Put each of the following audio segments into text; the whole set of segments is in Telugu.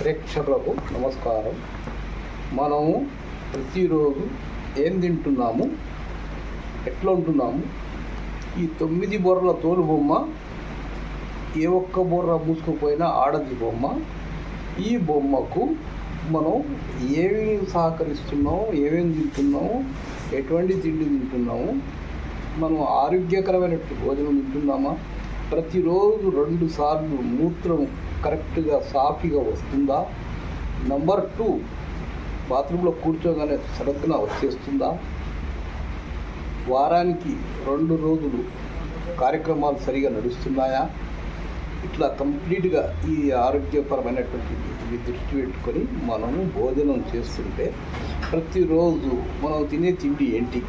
ప్రేక్షకులకు నమస్కారం. మనము ప్రతిరోజు ఏం తింటున్నాము, ఎట్లా ఉంటున్నాము, ఈ 9 బొర్రల తోలు బొమ్మ, ఏ ఒక్క బొర్ర మూసుకుపోయినా ఆడది బొమ్మ. ఈ బొమ్మకు మనం ఏమి సహకరిస్తున్నాము, ఏమేమి తింటున్నాము, ఎటువంటి తిండి తింటున్నాము, మనం ఆరోగ్యకరమైనటువంటి భోజనం తింటున్నామా, ప్రతిరోజు 2 సార్లు మూత్రం కరెక్ట్గా సాఫీగా వస్తుందా, నంబర్ 2 బాత్రూంలో కూర్చోగానే సడగ్గున వచ్చేస్తుందా, వారానికి 2 రోజులు కార్యక్రమాలు సరిగా నడుస్తున్నాయా, ఇట్లా కంప్లీట్గా ఈ ఆరోగ్యపరమైనటువంటి దృష్టి పెట్టుకొని మనము భోజనం చేస్తుంటే ప్రతిరోజు మనం తినే తిండి ఏంటి,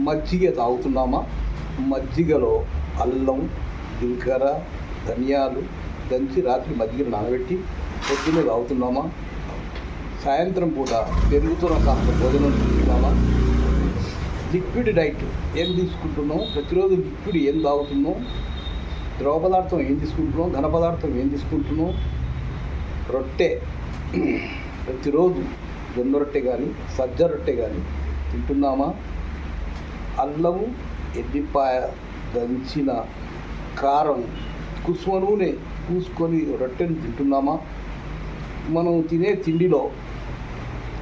మజ్జిగ తాగుతున్నామా, మజ్జిగలో అల్లం, జీలకర్ర, ధనియాలు దంచి రాత్రి మజ్జిగలు నానబెట్టి పొద్దున్నే తాగుతున్నామా, సాయంత్రం పూట పెరుగుతున్న కాస్త భోజనం తీసుకుంటున్నామా, లిక్విడ్ డైట్ ఏం తీసుకుంటున్నాం, ప్రతిరోజు లిక్విడ్ ఏం తాగుతున్నాం, ద్రవ పదార్థం ఏం తీసుకుంటున్నాం, ఘన పదార్థం ఏం తీసుకుంటున్నాం, రొట్టె ప్రతిరోజు జొన్న రొట్టె కానీ సజ్జ రొట్టె కానీ తింటున్నామా, అల్లము, ఎల్లిపాయ దంచిన కారం, కుసుమ నూనె పూసుకొని రొట్టెలు తింటున్నామా, మనం తినే తిండిలో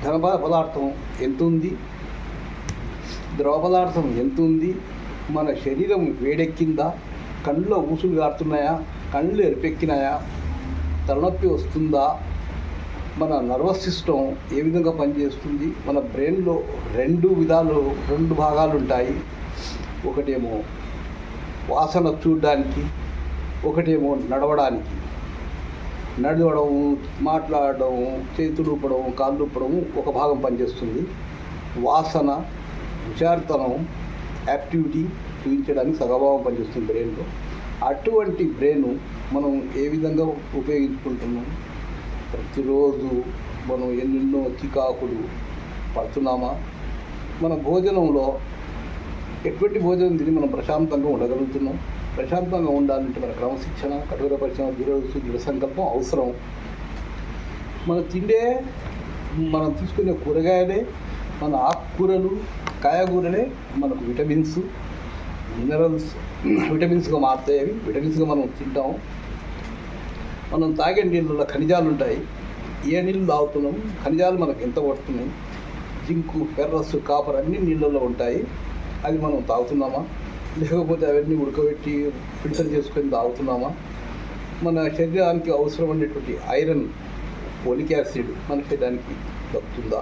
ఘన పదార్థం ఎంత ఉంది, ద్రవ పదార్థం ఎంత ఉంది, మన శరీరం వేడెక్కిందా, కళ్ళలో ఊసులు గారుతున్నాయా, కళ్ళు ఎరిపెక్కినాయా, తలనొప్పి వస్తుందా, మన నర్వస్ సిస్టమ్ ఏ విధంగా పనిచేస్తుంది, మన బ్రెయిన్లో 2 భాగాలు ఉంటాయి. ఒకటేమో వాసన చూడడానికి, ఒకటేమో నడవడం, మాట్లాడడం, చేతులు ఊపడం, కాళ్ళు ఊపడం ఒక భాగం పనిచేస్తుంది. వాసన, హుషారుతనం, యాక్టివిటీ చూపించడానికి సగభాగం పనిచేస్తుంది బ్రెయిన్లో. అటువంటి బ్రెయిన్ మనం ఏ విధంగా ఉపయోగించుకుంటున్నాం, ప్రతిరోజు మనం ఎన్నెన్నో చికాకులు పడుతున్నామా, మన భోజనంలో ఎటువంటి భోజనం తిని మనం ప్రశాంతంగా ఉండగలుగుతున్నాం. ప్రశాంతంగా ఉండాలంటే మన క్రమశిక్షణ, కఠోర పరిశ్రమ, దృఢ సంకల్పం అవసరం. మన తిండే, మనం తీసుకునే కూరగాయలే, మన ఆకుకూరలు, కాయగూరలే మనకు విటమిన్స్, మినరల్స్, విటమిన్స్గా మారుతాయి. అవి విటమిన్స్గా మనం తింటాం. మనం తాగే నీళ్ళలో ఖనిజాలు ఉంటాయి. ఏ నీళ్ళు తాగుతున్నాం, ఖనిజాలు మనకు ఎంత పడుతున్నాయి, జింకు, ఫెర్రస్, కాపర్ అన్ని నీళ్ళల్లో ఉంటాయి. అది మనం తాగుతున్నామా, లేకపోతే అవన్నీ ఉడకబెట్టి ఫిల్టర్ చేసుకొని తాగుతున్నామా, మన శరీరానికి అవసరమైనటువంటి ఐరన్, ఫోలిక్ యాసిడ్ మన శరీరానికి దక్కుతుందా,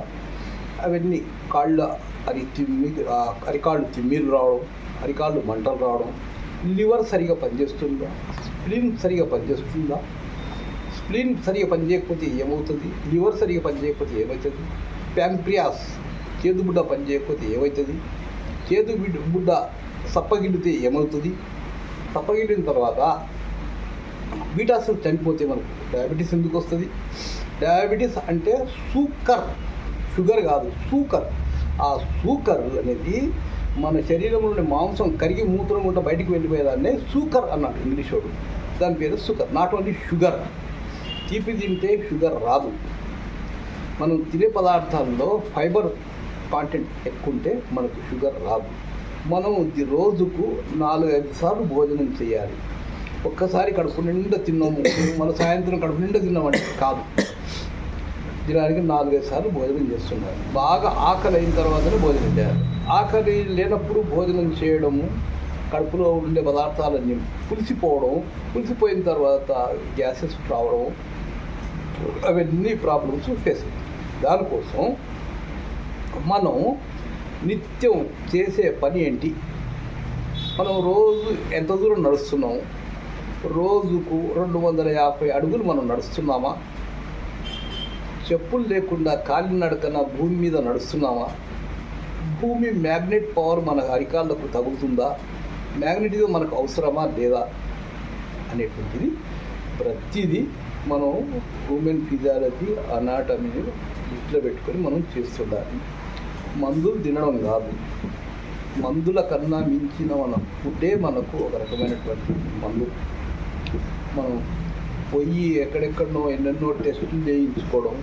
అవన్నీ అరికాళ్ళు తిమ్మిరు రావడం, అరికాళ్ళు మంటలు రావడం, లివర్ సరిగా పనిచేస్తుందా, స్ప్లీన్ సరిగా పనిచేస్తుందా, స్ప్లీన్ సరిగా పనిచేయకపోతే ఏమవుతుంది, లివర్ సరిగా పనిచేయకపోతే ఏమవుతుంది, ప్యాంక్రియాస్ చేదుబుడ్డ పనిచేయకపోతే ఏమవుతుంది, చేదుబుడ్డ సప్పగిల్లితే ఏమవుతుంది, సప్పగిల్లిన తర్వాత బీటా సెల్ చనిపోతే మనకు డయాబెటీస్ ఎందుకు వస్తుంది. డయాబెటీస్ అంటే షుగర్ కాదు, సూకర్. ఆ సూకర్ అనేది మన శరీరంలోని మాంసం కరిగి మూత్రం గుంట బయటికి వెళ్ళిపోయేదాన్నే సూకర్ అన్నాడు ఇంగ్లీష్ వాడు. దాని పేరు సూకర్. Not only sugar. తీపి తింటే షుగర్ రాదు. మనం తినే పదార్థాల్లో ఫైబర్ కాంటెంట్ ఎక్కువ ఉంటే మనకు షుగర్ రాదు. మనం రోజుకు 4-5 సార్లు భోజనం చేయాలి. ఒక్కసారి కడుపు నిండా తిన్నాము, మన సాయంత్రం కడుపు నిండా తిన్నామంటే కాదు. దినానికి 4-5 సార్లు భోజనం చేస్తున్నారు. బాగా ఆకలి అయిన తర్వాతనే భోజనం చేయాలి. ఆకలి లేనప్పుడు భోజనం చేయడము, కడుపులో ఉండే పదార్థాలన్నీ పులిసిపోయిన తర్వాత గ్యాసెస్ రావడం, అవన్నీ ప్రాబ్లమ్స్ ఫేస్ అవుతాయి. దానికోసం మనం నిత్యం చేసే పని ఏంటి, మనం రోజు ఎంత దూరం నడుస్తున్నాము, రోజుకు 250 అడుగులు మనం నడుస్తున్నామా, చెప్పులు లేకుండా కాలినడకన భూమి మీద నడుస్తున్నామా, భూమి మ్యాగ్నెట్ పవర్ మన అరికాళ్ళకు తగులుతుందా, మ్యాగ్నెటిజం మనకు అవసరమా లేదా అనేటువంటిది ప్రతిదీ మనం హ్యూమన్ ఫిజియాలజీ, అనాటమీని దృష్టిలో పెట్టుకొని మనం చేస్తుండాలి. మందులు తినడం కాదు, మందుల కన్నా మించిన మన ఫుడ్డే మనకు ఒక రకమైనటువంటి మందు. మనం పోయి ఎక్కడెక్కడనో ఎన్నెన్నో టెస్టులు చేయించుకోవడం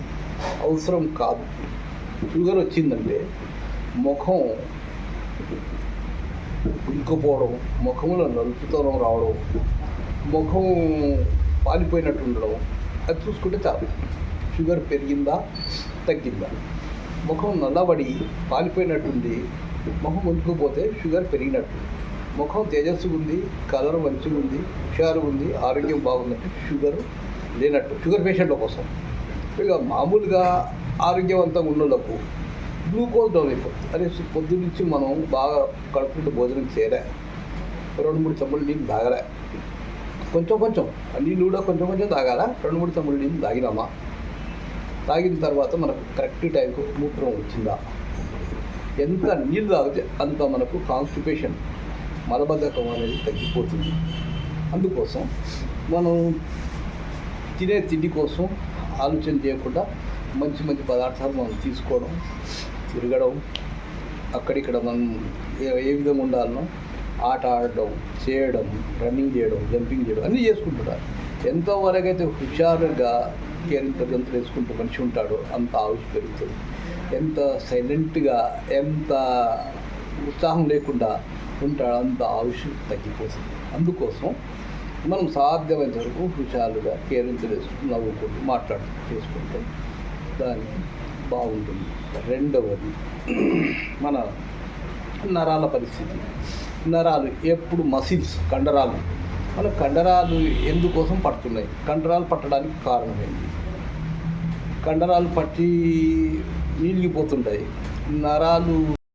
అవసరం కాదు. షుగర్ వచ్చిందంటే ముఖం ఉడికిపోవడం, ముఖంలో నలుపుతనం రావడం, ముఖం పాలిపోయినట్టు ఉండడం, అది చూసుకుంటే చాలు. షుగర్ పెరిగిందా తగ్గిందా? ముఖం నల్లబడి పాలిపోయినట్టుంది, ముఖం ఉడికిపోతే షుగర్ పెరిగినట్టు. ముఖం తేజస్సుగా ఉంది, కలర్ మంచిగా ఉంది, హుషారుగా ఉంది, ఆరోగ్యం బాగుందంటే షుగర్ లేనట్టు. షుగర్ పేషెంట్ల కోసం. ఇక మామూలుగా ఆరోగ్యవంతంగా ఉన్న వాళ్ళకు గ్లూకోజ్ డౌన్ అయిపోతుంది. అదే పొద్దు నుంచి మనం బాగా కడుపుకుంటూ భోజనం చేయలే, 2-3 చెంబులు నీళ్ళు తాగలే, కొంచెం నీళ్ళు కూడా కొంచెం తాగాల, 2-3 చెంబులు నీళ్ళు తాగినామా, తాగిన తర్వాత మనకు కరెక్ట్ టైంకు మూత్రం వచ్చిందా, ఎంత నీళ్ళు తాగితే అంత మనకు కాన్స్టిపేషన్, మలబద్ధకం అనేది తగ్గిపోతుంది. అందుకోసం మనం తినే తిండి కోసం ఆలోచన చేయకుండా మంచి పదార్థాలు మనం తీసుకోవడం, తిరగడం, అక్కడిక్కడ మనం ఏ విధంగా ఉండాలనో ఆట ఆడడం, చేయడం, రన్నింగ్ చేయడం, జంపింగ్ చేయడం అన్నీ చేసుకుంటున్నారు. ఎంతవరకైతే హుషారుగా గంతులు వేసుకుంటూ మనిషి ఉంటాడో అంత ఆయుష్ పెరుగుతుంది. ఎంత సైలెంట్గా, ఎంత ఉత్సాహం లేకుండా ఉంటాడో అంత ఆయుష్ తగ్గిపోతుంది. అందుకోసం మనం సాధ్యమైనంత వరకు హుషారుగా కేరింతలు వేసుకుంటూ నవ్వుకుంటూ చేసుకుంటాం, దానికి బాగుంటుంది. రెండవది మన నరాల పరిస్థితి. నరాలు ఎప్పుడు మసిల్స్, కండరాలు, మన కండరాలు ఎందుకోసం పడుతున్నాయి? కండరాలు పట్టడానికి కారణం ఏంటి? కండరాలు పట్టి నీలిగిపోతుంటాయి. నరాలు